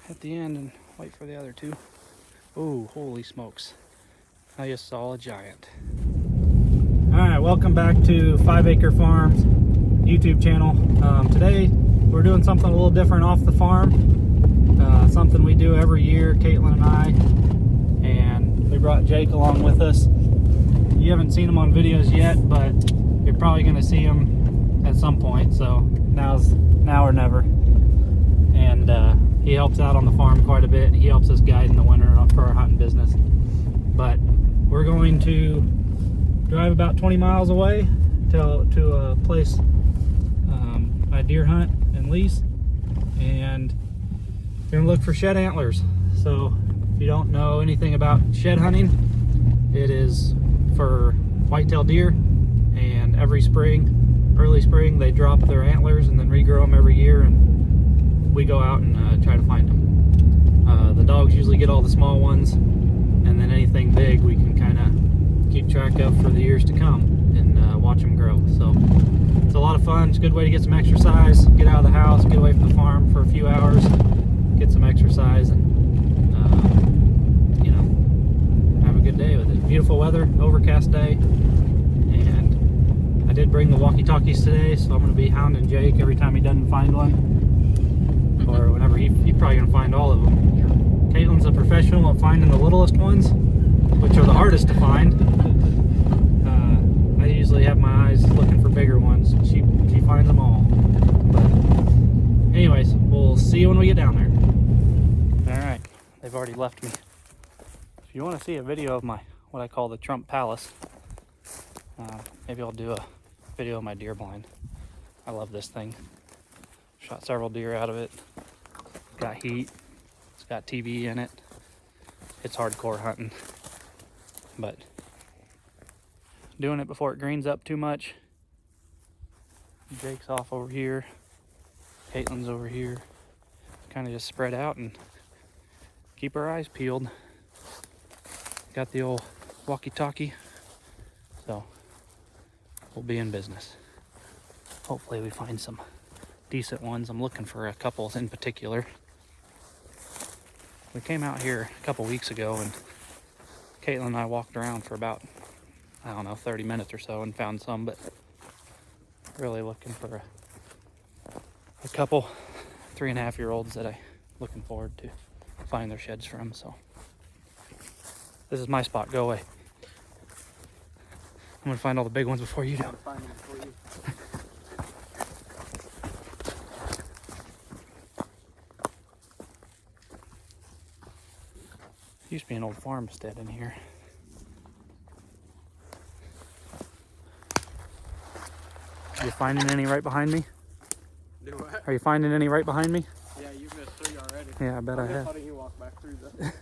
at the end and wait for the other two. Oh, holy smokes. I just saw a giant. All right, welcome back to 5 Acre Farms YouTube channel. Today we're doing something a little different off the farm. Something we do every year, Caitlin and I. And we brought Jake along with us. You haven't seen him on videos yet, but you're probably gonna see him at some point. So now or never. And he helps out on the farm quite a bit. He helps us guide in the winter for our hunting business. But we're going to drive about 20 miles away to a place I deer hunt and lease, and we're gonna look for shed antlers. So if you don't know anything about shed hunting, it is for whitetail deer, and every spring, early spring, they drop their antlers and then regrow them every year, and we go out and try to find them. The dogs usually get all the small ones, and then anything big we can kind of keep track of for the years to come and watch them grow. So it's a lot of fun. It's a good way to get some exercise, get out of the house, get away from the farm for a few hours, get some exercise, and you know, have a good day with it. Beautiful weather, overcast day, and I did bring the walkie-talkies today, so I'm going to be hounding Jake every time he doesn't find one, or whenever he's probably going to find all of them. Caitlin's a professional at finding the littlest ones, which are the hardest to find. I usually have my eyes looking for bigger ones. She finds them all. But anyways, we'll see you when we get down there. All right, they've already left me. If you want to see a video of my what I call the Trump Palace, maybe I'll do a video of my deer blind. I love this thing. Shot several deer out of it. Got heat. It's got TV in it. It's hardcore hunting, but doing it before it greens up too much. Jake's off over here. Caitlin's over here. Kind of just spread out and keep our eyes peeled. Got the old walkie-talkie, so we'll be in business. Hopefully we find some decent ones. I'm looking for a couple in particular. We came out here a couple weeks ago, and Caitlin and I walked around for about, I don't know, 30 minutes or so and found some, but really looking for a couple 3.5-year-olds that I'm looking forward to find their sheds from. So this is my spot. Go away. I'm gonna find all the big ones before you do. Used to be an old farmstead in here. Are you finding any right behind me? Do what? Are you finding any right behind me? Yeah, you've missed 3 already. Yeah, I bet I have. Letting you walk back through the...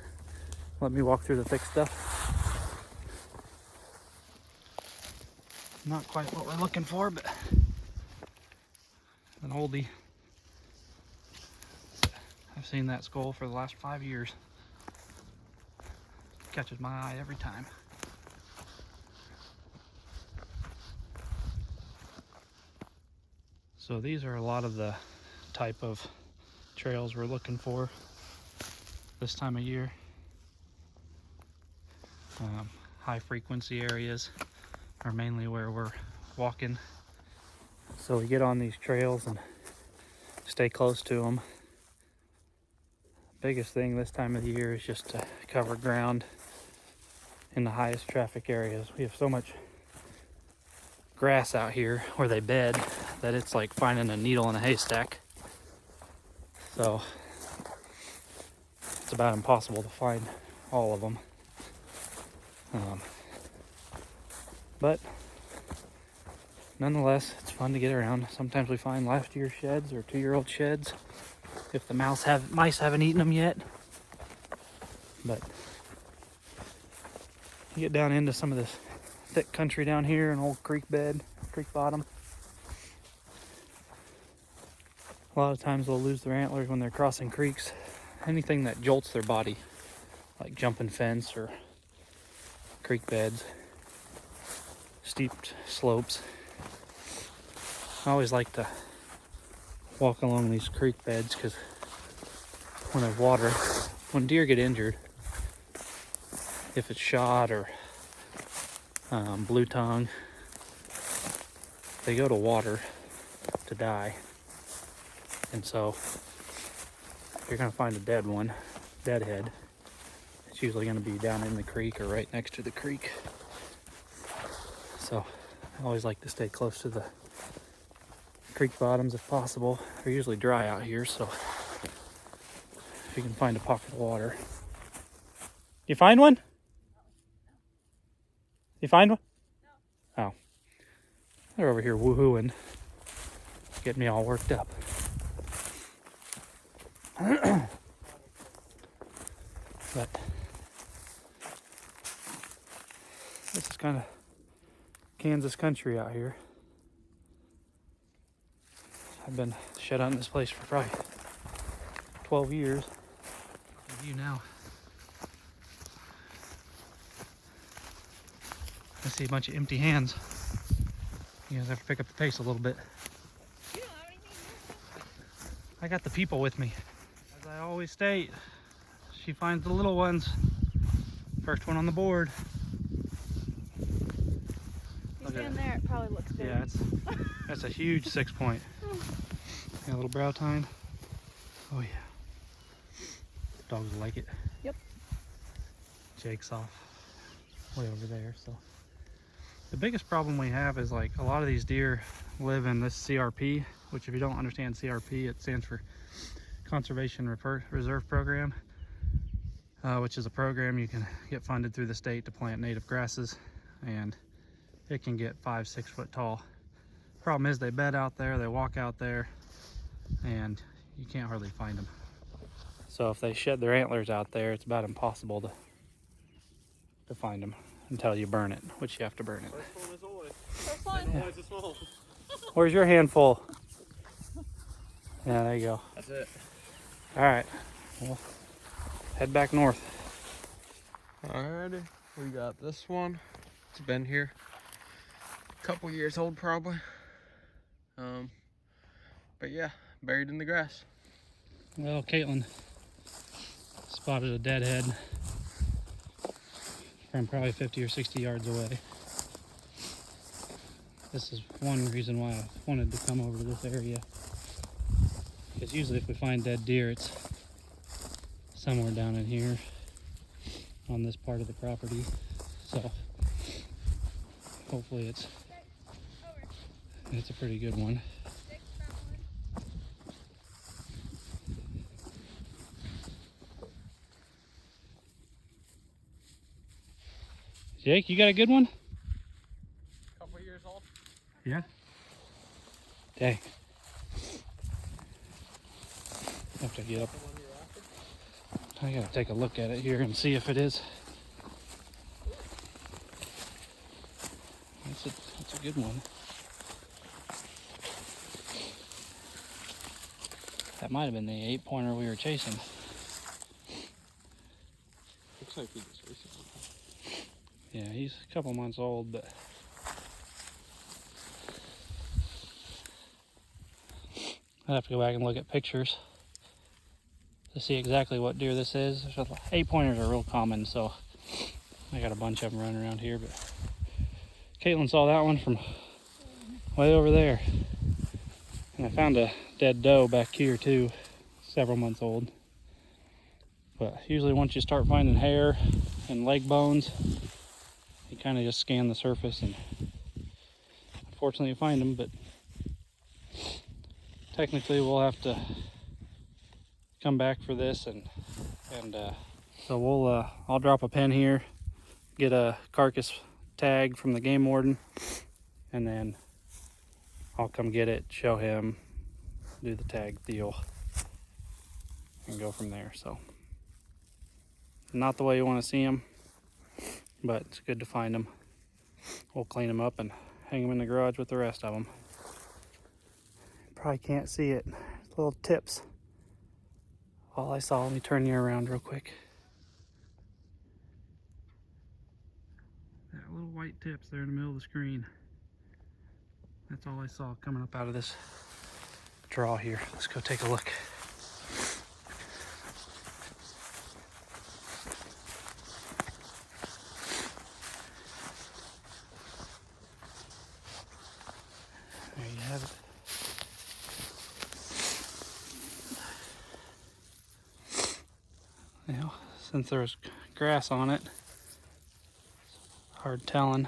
Let me walk through the thick stuff. Not quite what we're looking for, but an oldie. I've seen that skull for the last 5 years. Catches my eye every time. So these are a lot of the type of trails we're looking for this time of year. High frequency areas are mainly where we're walking. So we get on these trails and stay close to them. Biggest thing this time of the year is just to cover ground in the highest traffic areas. We have so much grass out here where they bed that it's like finding a needle in a haystack. So it's about impossible to find all of them. But nonetheless, it's fun to get around. Sometimes we find last year's sheds or 2-year-old sheds if the mice haven't eaten them yet. But you get down into some of this thick country down here, an old creek bed, creek bottom. A lot of times they'll lose their antlers when they're crossing creeks. Anything that jolts their body, like jumping fence or creek beds, steep slopes. I always like to walk along these creek beds because when there's water. When deer get injured, if it's shot or blue tongue, they go to water to die. And so if you're gonna find a dead one, deadhead, it's usually gonna be down in the creek or right next to the creek. So I always like to stay close to the creek bottoms if possible. They're usually dry out here, so if you can find a pocket of water. You find one? You find one? No. Oh. They're over here woohooing. Getting me all worked up. But this is kind of Kansas country out here. I've been shut out in this place for probably 12 years. With you now. I see a bunch of empty hands. You guys have to pick up the pace a little bit. You don't have anything. I got the people with me. As I always state, she finds the little ones. First one on the board. You stand there, it probably looks good. Yeah, that's a huge 6 point. Got a little brow tine. Oh yeah. Dogs will like it. Yep. Jake's off way over there. So the biggest problem we have is like a lot of these deer live in this CRP, which if you don't understand CRP, it stands for Conservation Reserve Program, which is a program you can get funded through the state to plant native grasses, and it can get 5-6 foot tall. Problem is they bed out there, they walk out there, and you can't hardly find them. So if they shed their antlers out there, it's about impossible to find them until you burn it, which you have to burn it. First one is always. First one. Yeah. Always a small. Where's your handful? Yeah, there you go. That's it. All right, well, head back north. Alrighty, we got this one. It's been here a couple years old probably. But yeah, buried in the grass. Well, Caitlin spotted a deadhead from probably 50 or 60 yards away. This is one reason why I wanted to come over to this area. Because usually if we find dead deer, it's somewhere down in here on this part of the property. So hopefully it's a pretty good one. Jake, you got a good one? Couple years old. Yeah. Dang. Have to get up. I gotta take a look at it here and see if it is. That's a good one. That might have been the 8-pointer we were chasing. Looks like he just recently. Yeah, he's a couple months old, but I'd have to go back and look at pictures to see exactly what deer this is. 8-pointers are real common, so I got a bunch of them running around here, but Caitlin saw that one from way over there. And I found a dead doe back here too, several months old. But usually once you start finding hair and leg bones, you kind of just scan the surface and unfortunately you find them, but technically we'll have to come back for this and so we'll I'll drop a pin here, get a carcass tag from the game warden, and then I'll come get it, show him, do the tag deal, and go from there. So not the way you want to see them, but it's good to find them. We'll clean them up and hang them in the garage with the rest of them. Probably can't see it. Little tips. All I saw, let me turn you around real quick. That little white tips there in the middle of the screen. That's all I saw coming up out of this draw here. Let's go take a look. You know, since there's grass on it, hard telling.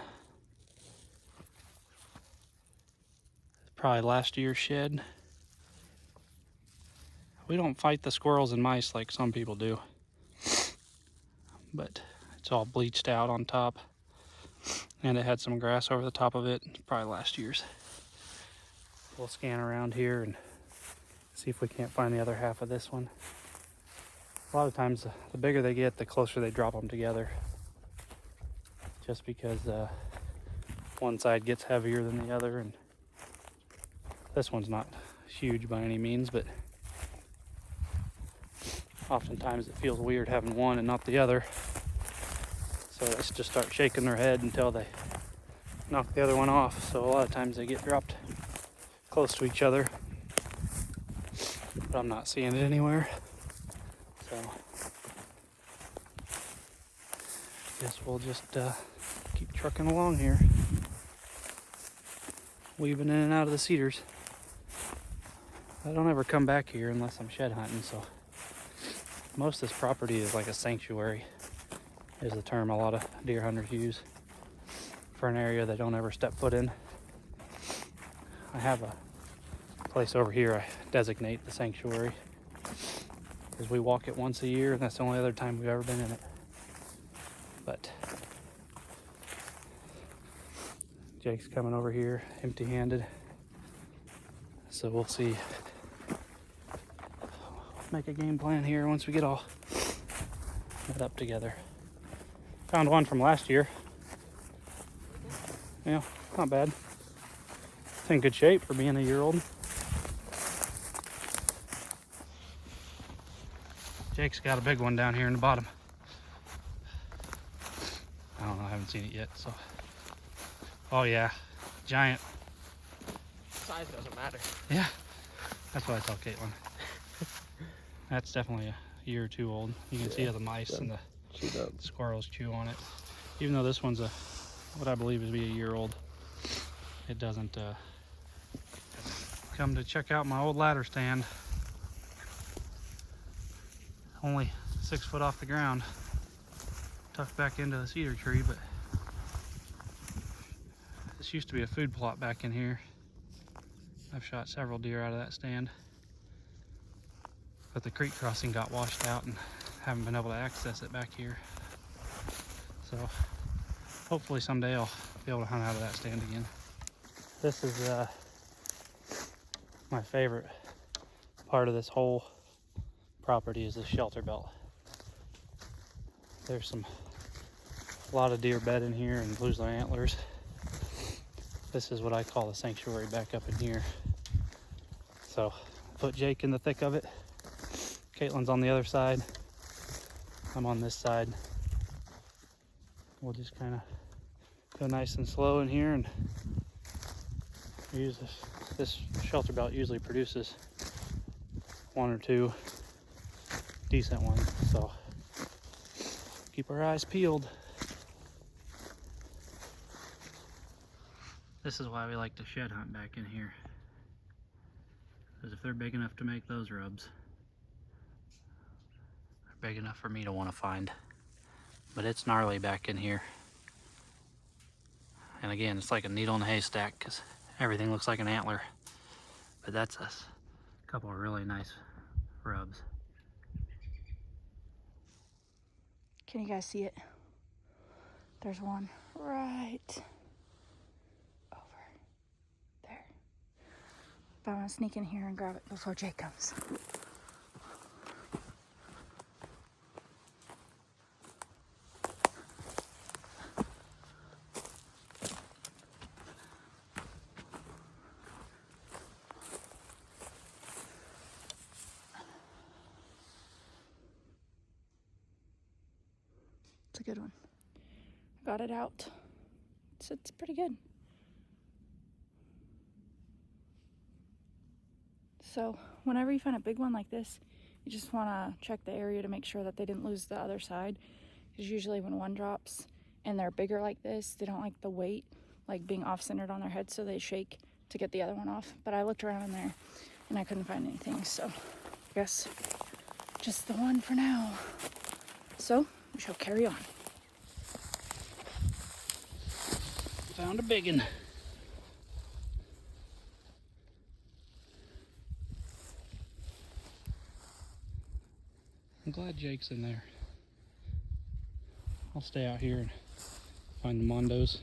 Probably last year's shed. We don't fight the squirrels and mice like some people do, but it's all bleached out on top, and it had some grass over the top of it. It's probably last year's. We'll scan around here and see if we can't find the other half of this one. A lot of times, the bigger they get, the closer they drop them together, just because one side gets heavier than the other. And this one's not huge by any means, but oftentimes it feels weird having one and not the other. So they just start shaking their head until they knock the other one off. So a lot of times they get dropped close to each other, but I'm not seeing it anywhere. So guess we'll just keep trucking along here, weaving in and out of the cedars. I don't ever come back here unless I'm shed hunting, so most of this property is like a sanctuary, is the term a lot of deer hunters use for an area they don't ever step foot in. I have a place over here I designate the sanctuary, because we walk it once a year, and that's the only other time we've ever been in it. But Jake's coming over here empty-handed, so we'll see. Make a game plan here once we get all met up together. Found one from last year. Yeah, not bad. It's in good shape for being a year old. Jake's got a big one down here in the bottom. I don't know, I haven't seen it yet, so. Oh yeah, giant. Size doesn't matter. Yeah, that's what I tell Caitlin. That's definitely a year or two old. You can see how the mice and the squirrels chew on it. Even though this one's what I believe is be a year old, it doesn't come to check out my old ladder stand. Only 6 foot off the ground, tucked back into the cedar tree, but this used to be a food plot back in here. I've shot several deer out of that stand, but the creek crossing got washed out and haven't been able to access it back here. So hopefully someday I'll be able to hunt out of that stand again. This is my favorite part of this whole property, is the shelter belt. There's a lot of deer bed in here and lose their antlers. This is what I call the sanctuary back up in here. So put Jake in the thick of it. Caitlin's on the other side. I'm on this side. We'll just kind of go nice and slow in here and use this shelter belt usually produces 1 or 2 decent ones, so keep our eyes peeled. This is why we like to shed hunt back in here, because if they're big enough to make those rubs, they're big enough for me to want to find. But it's gnarly back in here, and again, it's like a needle in a haystack because everything looks like an antler, but that's a couple of really nice rubs. Can you guys see it? There's one right over there. But I'm gonna sneak in here and grab it before Jake comes. It's a good one. Got it out. It's pretty good. So whenever you find a big one like this, you just want to check the area to make sure that they didn't lose the other side. Because usually when one drops and they're bigger like this, they don't like the weight like being off-centered on their head, so they shake to get the other one off. But I looked around in there and I couldn't find anything, so I guess just the one for now. So we shall carry on. Found a big one. I'm glad Jake's in there. I'll stay out here and find the mondos.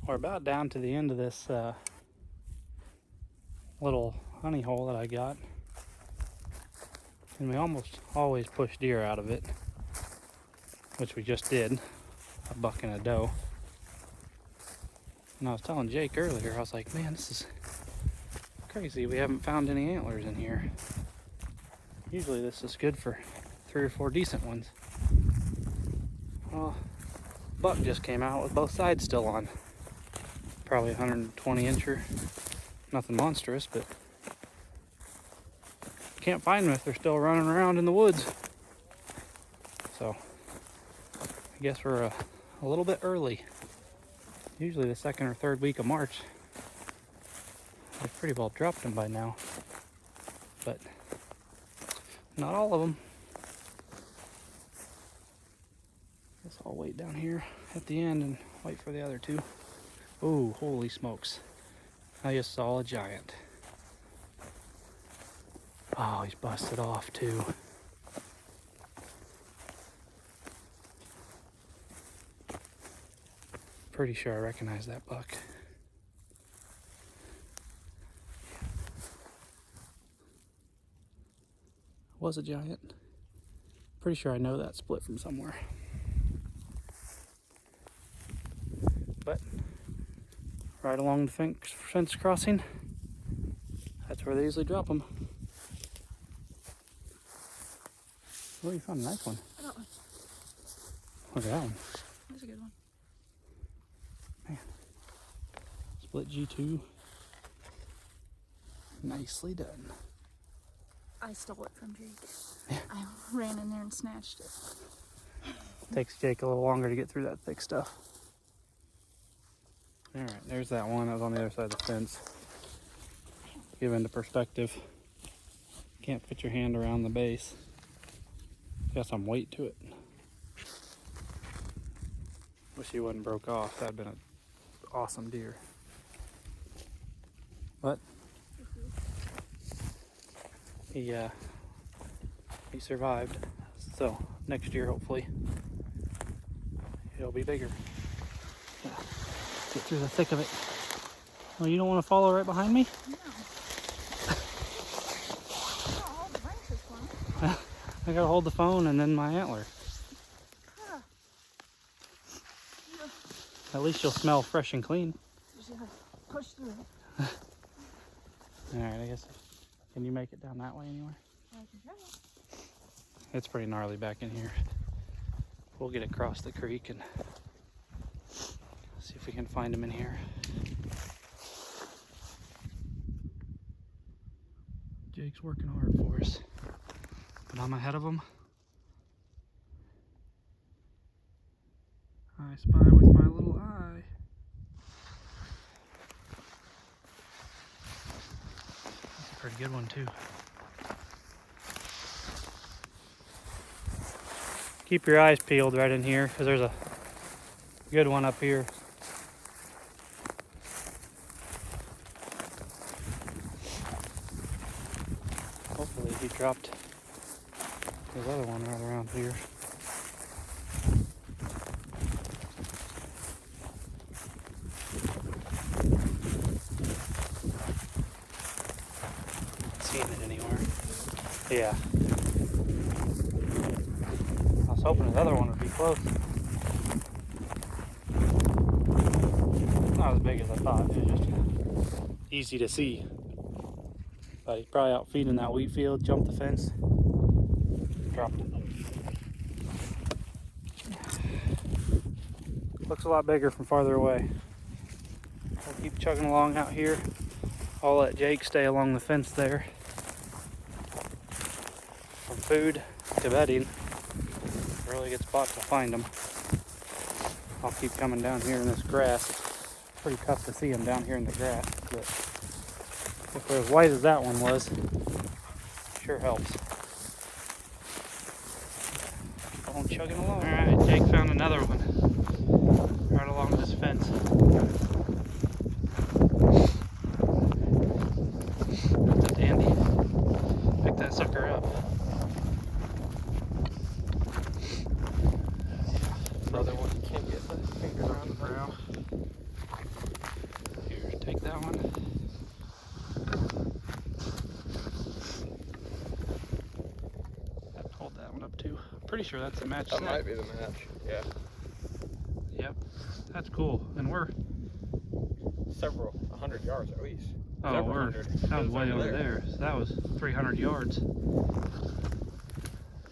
We're about down to the end of this little honey hole that I got. And we almost always push deer out of it, which we just did, a buck and a doe. And I was telling Jake earlier, I was like, man, this is crazy. We haven't found any antlers in here. Usually this is good for 3 or 4 decent ones. Well, buck just came out with both sides still on. Probably 120 incher. Nothing monstrous, but can't find them if they're still running around in the woods. So I guess we're a little bit early. Usually the 2nd or 3rd week of March. I've pretty well dropped them by now, but not all of them. Guess I'll wait down here at the end and wait for the other 2. Oh, holy smokes. I just saw a giant. Oh, he's busted off too. Pretty sure I recognize that buck. Was a giant. Pretty sure I know that split from somewhere. But right along the fence crossing, that's where they usually drop them. Oh, you found a nice one. I got one. Look at that one. That's a good one. Man. Split G2. Nicely done. I stole it from Jake. Yeah. I ran in there and snatched it. Takes Jake a little longer to get through that thick stuff. Alright, there's that one that was on the other side of the fence. Give into perspective. Can't put your hand around the base. Got some weight to it. Wish he wasn't broke off. That'd been an awesome deer. But he survived. So next year, hopefully, it'll be bigger. Yeah. Get through the thick of it. Oh, you don't want to follow right behind me? No. Oh, the branches for me. I gotta hold the phone and then my antler. Huh. At least you'll smell fresh and clean. Just gotta push through it. Alright, I guess. Can you make it down that way anywhere? I can try. It's pretty gnarly back in here. We'll get across the creek and see if we can find them in here. Jake's working hard for us, but I'm ahead of him. I spy with my little eye. That's a pretty good one too. Keep your eyes peeled right in here because there's a good one up here. Hopefully he dropped his other one right around here. Seeing it anywhere. Yeah. I was hoping the other one would be close. Not as big as I thought. It was just easy to see. But he's probably out feeding that wheat field, jumped the fence, dropped it. Looks a lot bigger from farther away. We'll keep chugging along out here. I'll let Jake stay along the fence there. From food to bedding, really good spot to find them. I'll keep coming down here in this grass. It's pretty tough to see them down here in the grass, but if they're as white as that one was, sure helps. going chugging along. Alright, Jake found another one. Right along this fence. That's a dandy. Pick that sucker up. Another one you can't get the fingers around the brow. Here, take that one. Hold that one up too. Pretty sure that's a match That set. might be the match. Yeah. Yep. That's cool. And we're Several 100 yards at least. that was way over there. So that was 300 yards.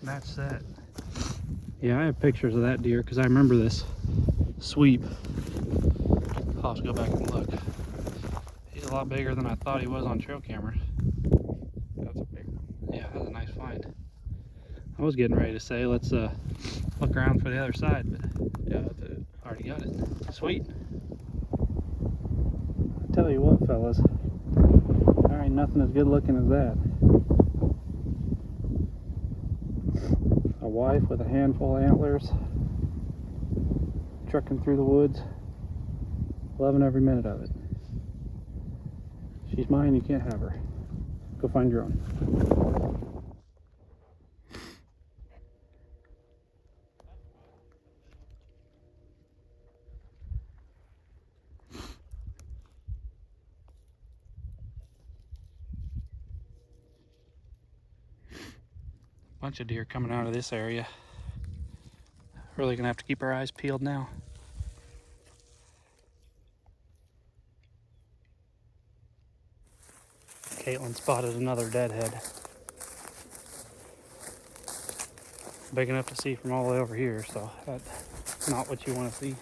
Match set. Yeah, I have pictures of that deer because I remember this sweep. I'll have to go back and look. He's a lot bigger than I thought he was on trail camera. That's a big one. Yeah, that's a nice find. I was getting ready to say let's look around for the other side, but Yeah, that's it. already got it. Sweet. I tell you what, fellas, there ain't nothing as good looking as that. A wife with a handful of antlers, trucking through the woods, loving every minute of it. She's mine, you can't have her. Go find your own. Bunch of deer coming out of this area. Really gonna have to keep our eyes peeled now. Caitlin spotted another deadhead. Big enough to see from all the way over here, so that's not what you want to see.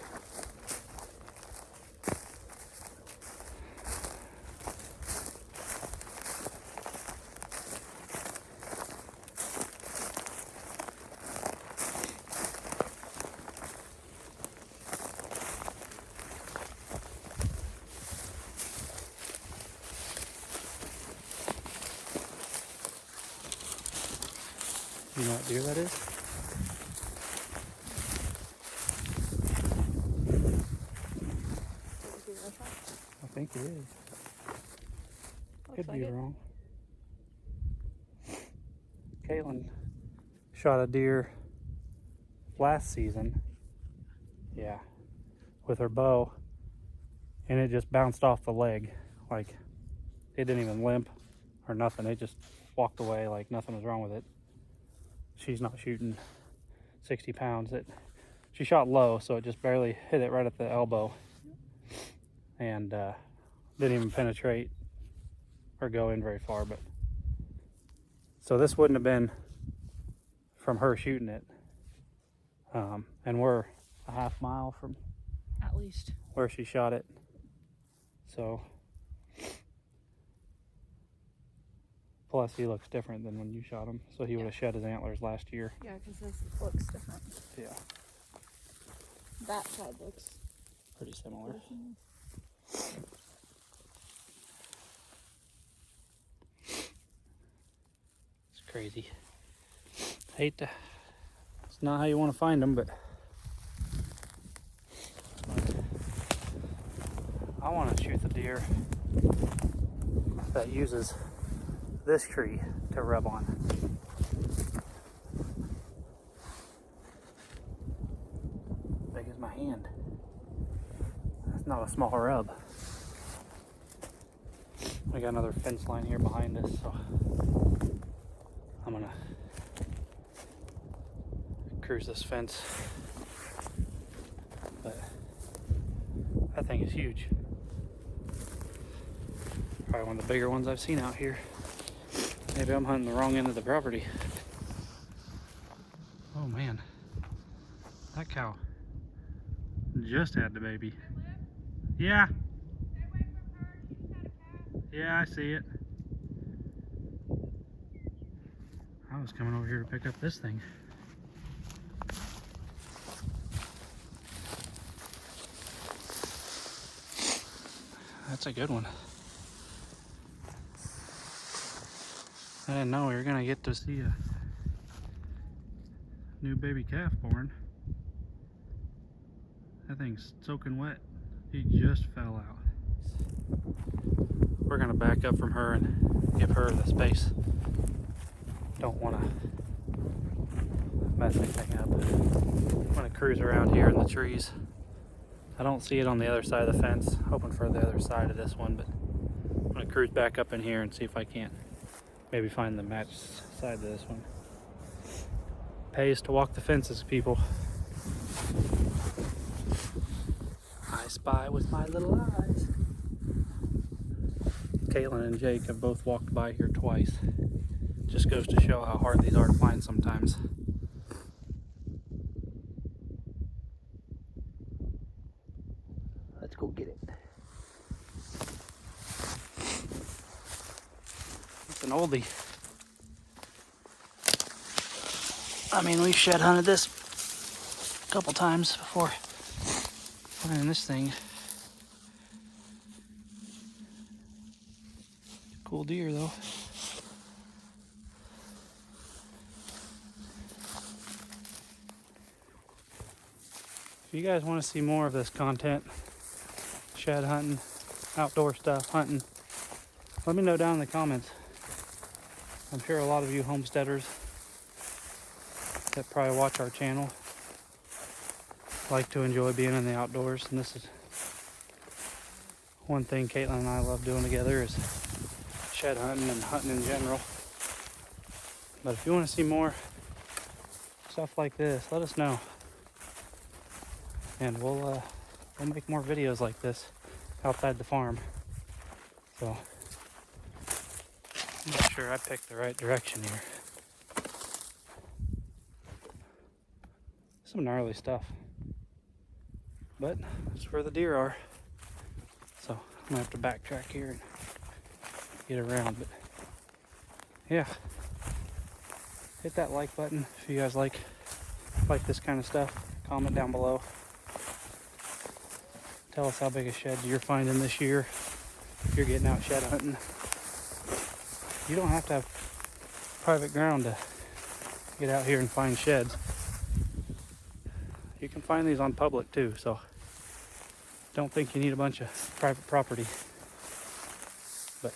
You know what deer that is? I think it is. Could be wrong. Caitlin shot a deer last season. Yeah. With her bow. And it just bounced off the leg. Like, it didn't even limp or nothing. It just walked away like nothing was wrong with it. She's not shooting 60 pounds. She shot low, so it just barely hit it right at the elbow. And didn't even penetrate or go in very far. But so this wouldn't have been from her shooting it. And we're a half mile from At least. where she shot it. So plus he looks different than when you shot him. So he would have shed his antlers last year. Yeah, because this looks different. Yeah. That side looks Pretty similar. It's crazy. Hate to. It's not how you want to find them, but I want to shoot the deer that uses this tree to rub on. Big as my hand. That's not a small rub. We got another fence line here behind us, so I'm gonna cruise this fence. But that thing is huge. Probably one of the bigger ones I've seen out here. Maybe I'm hunting the wrong end of the property. Oh man, that cow just had the baby. Yeah. Yeah, I see it. I was coming over here to pick up this thing. That's a good one. I didn't know we were gonna get to see New baby calf born. That thing's soaking wet. He just fell out. We're gonna back up from her and give her the space. Don't want to mess anything up. I'm gonna cruise around here in the trees. I don't see it on the other side of the fence. Hoping for the other side of this one, but I'm gonna cruise back up in here and see if I can't maybe find the match side of this one. Pays to walk the fences, people. I spy with my little eyes. Caitlin and Jake have both walked by here twice. Just goes to show how hard these are to find sometimes. Let's go get it. It's an oldie. I mean, we've shed hunted this a couple times before finding this thing. Cool deer though. If you guys want to see more of this content, shed hunting, outdoor stuff, hunting, let me know down in the comments. I'm sure a lot of you homesteaders that probably watch our channel like to enjoy being in the outdoors, and this is one thing Caitlin and I love doing together is shed hunting and hunting in general. But if you want to see more stuff like this, let us know, and we'll make more videos like this outside the farm. So I'm not sure I picked the right direction here. Some gnarly stuff, but that's where the deer are. So I'm gonna have to backtrack here and get around. But yeah, hit that like button if you guys like this kind of stuff. Comment down below. Tell us how big a shed you're finding this year if you're getting out shed hunting. You don't have to have private ground to get out here and find sheds. You can find these on public too, so don't think you need a bunch of private property. But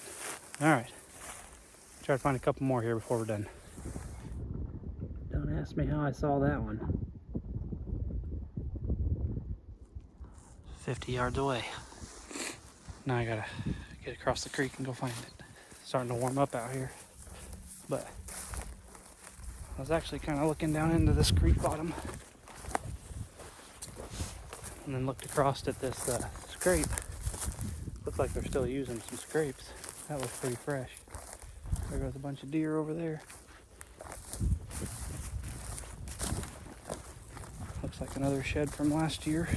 alright, try to find a couple more here before we're done. Don't ask me how I saw that one. 50 yards away. Now I gotta get across the creek and go find it. It's starting to warm up out here. But I was actually kind of looking down into this creek bottom and then looked across at this scrape. Looks like they're still using some scrapes. That looks pretty fresh. There goes a bunch of deer over there. Looks like another shed from last year.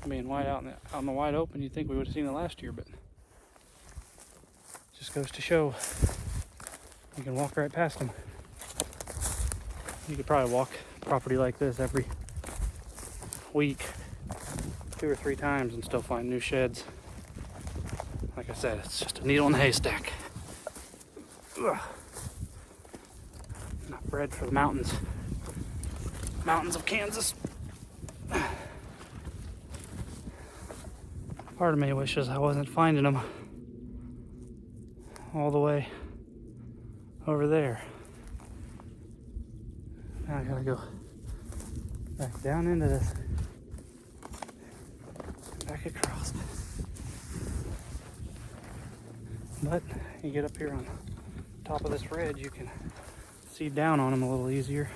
Being wide out in the wide open, you'd think we would have seen it last year, but just goes to show you can walk right past them. You could probably walk property like this every week 2 or 3 times and still find new sheds. Like I said, it's just a needle in a haystack. Ugh. Not bred for the mountains of Kansas. Part of me wishes I wasn't finding them all the way over there. Now I gotta go back down into this, back across. But you get up here on top of this ridge, you can see down on them a little easier.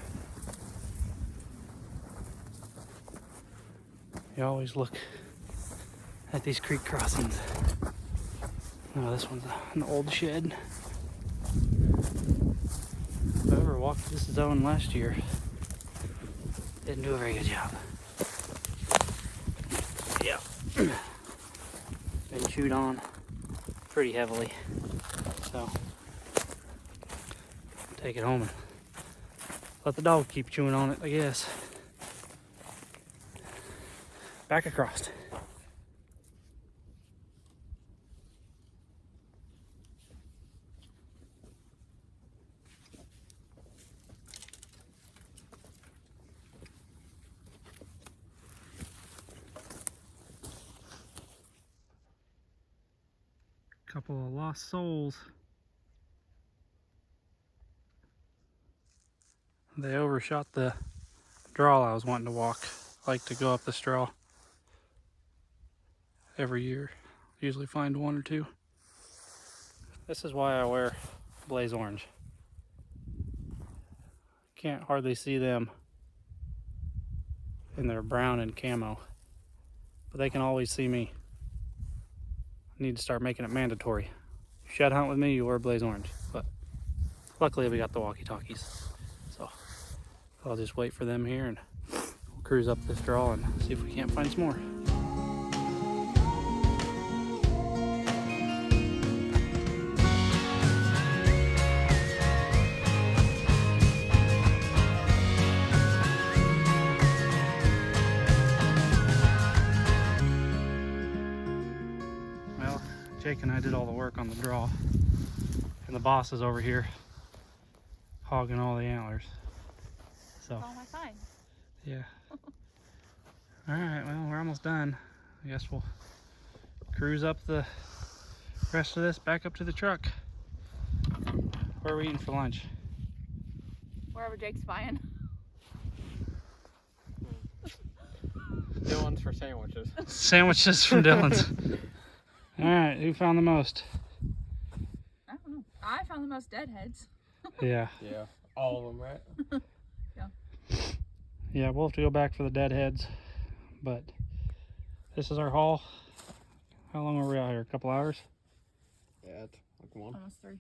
You always look at these creek crossings. Oh, this one's an old shed. Whoever walked this zone last year didn't do a very good job. Yeah. Been chewed on pretty heavily. So take it home and let the dog keep chewing on it, I guess. Back across. Couple of lost souls. They overshot the draw I was wanting to walk. I like to go up this draw every year. Usually find one or two. This is why I wear blaze orange. Can't hardly see them in their brown and camo, but they can always see me. I need to start making it mandatory. You shed hunt with me, you wear blaze orange. But luckily we got the walkie-talkies, so I'll just wait for them here and we'll cruise up this draw and see if we can't find some more. Well, Jake and I did all the work on the draw, and the boss is over here hogging all the antlers. So, All my finds. yeah. All right, well, we're almost done. I guess we'll cruise up the rest of this back up to the truck. Where are we eating for lunch? Wherever Jake's buying. Dylan's for sandwiches. Sandwiches from Dylan's. All right, who found the most? I don't know. I found the most deadheads. Yeah. Yeah, all of them, right? Yeah, we'll have to go back for the deadheads, but this is our haul. How long were we out here? A couple hours? Yeah, it's like one. Almost 3.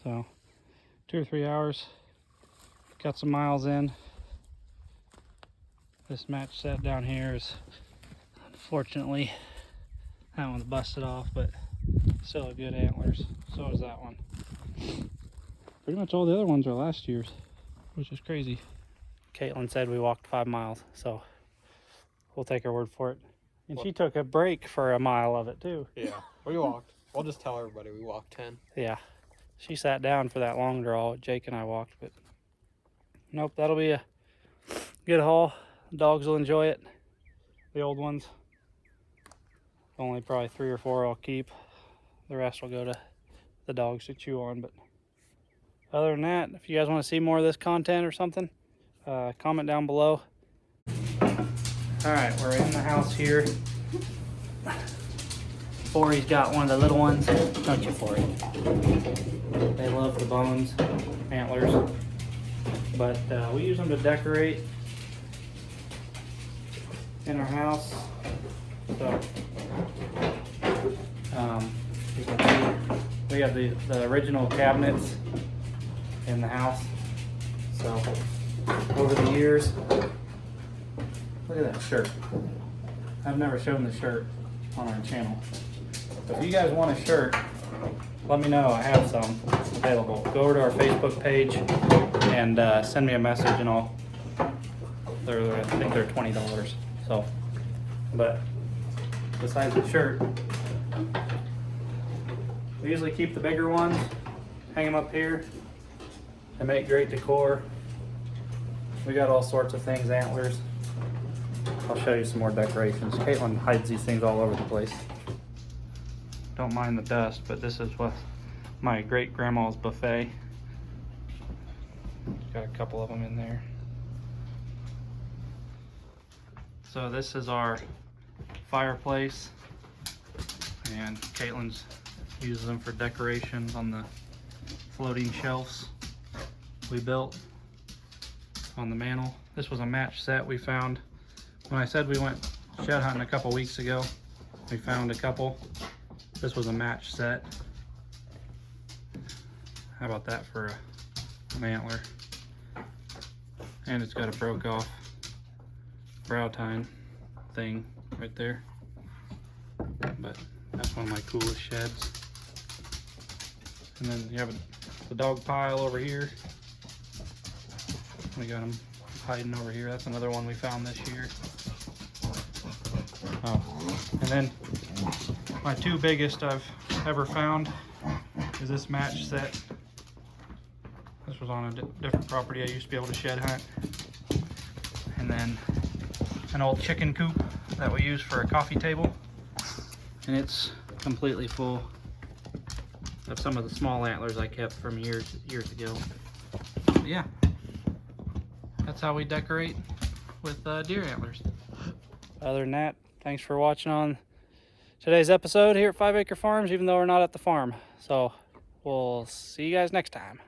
So 2 or 3 hours. Got some miles in. This match set down here is unfortunately, that one's busted off, but still a good antlers. So is that one. Pretty much all the other ones are last year's, which is crazy. Caitlin said we walked 5 miles, so we'll take her word for it. And she took a break for a mile of it too. Yeah, we walked. We'll just tell everybody we walked 10. Yeah, she sat down for that long draw. Jake and I walked, but nope, that'll be a good haul. Dogs will enjoy it. The old ones, only probably 3 or 4 I'll keep. The rest will go to the dogs to chew on. But other than that, if you guys want to see more of this content or something, comment down below. All right, we're in the house here. Forey's got one of the little ones, don't you, Forey? They love the bones, antlers, but we use them to decorate in our house. So you can see we have the original cabinets in the house. So over the years, look at that shirt. I've never shown the shirt on our channel. So if you guys want a shirt, let me know. I have some available. Go over to our Facebook page and send me a message, and I think they're $20. So, but besides the shirt, we usually keep the bigger ones, hang them up here. They make great decor. We got all sorts of things, antlers. I'll show you some more decorations. Caitlin hides these things all over the place. Don't mind the dust, but this is what my great grandma's buffet. Got a couple of them in there. So this is our fireplace, and Caitlin's uses them for decorations on the floating shelves we built on the mantle. This was a match set we found. When I said we went shed hunting a couple weeks ago, we found a couple. This was a match set. How about that for an antler? And it's got a broke off brow tine thing right there. But that's one of my coolest sheds. And then you have the dog pile over here. We got them hiding over here. That's another one we found this year. Oh, and then my 2 biggest I've ever found is this match set. This was on a different property I used to be able to shed hunt. And then an old chicken coop that we use for a coffee table. And it's completely full I have some of the small antlers I kept from years ago. But yeah, that's how we decorate with deer antlers. Other than that, thanks for watching on today's episode here at 5 Acre Farms, even though we're not at the farm. So we'll see you guys next time.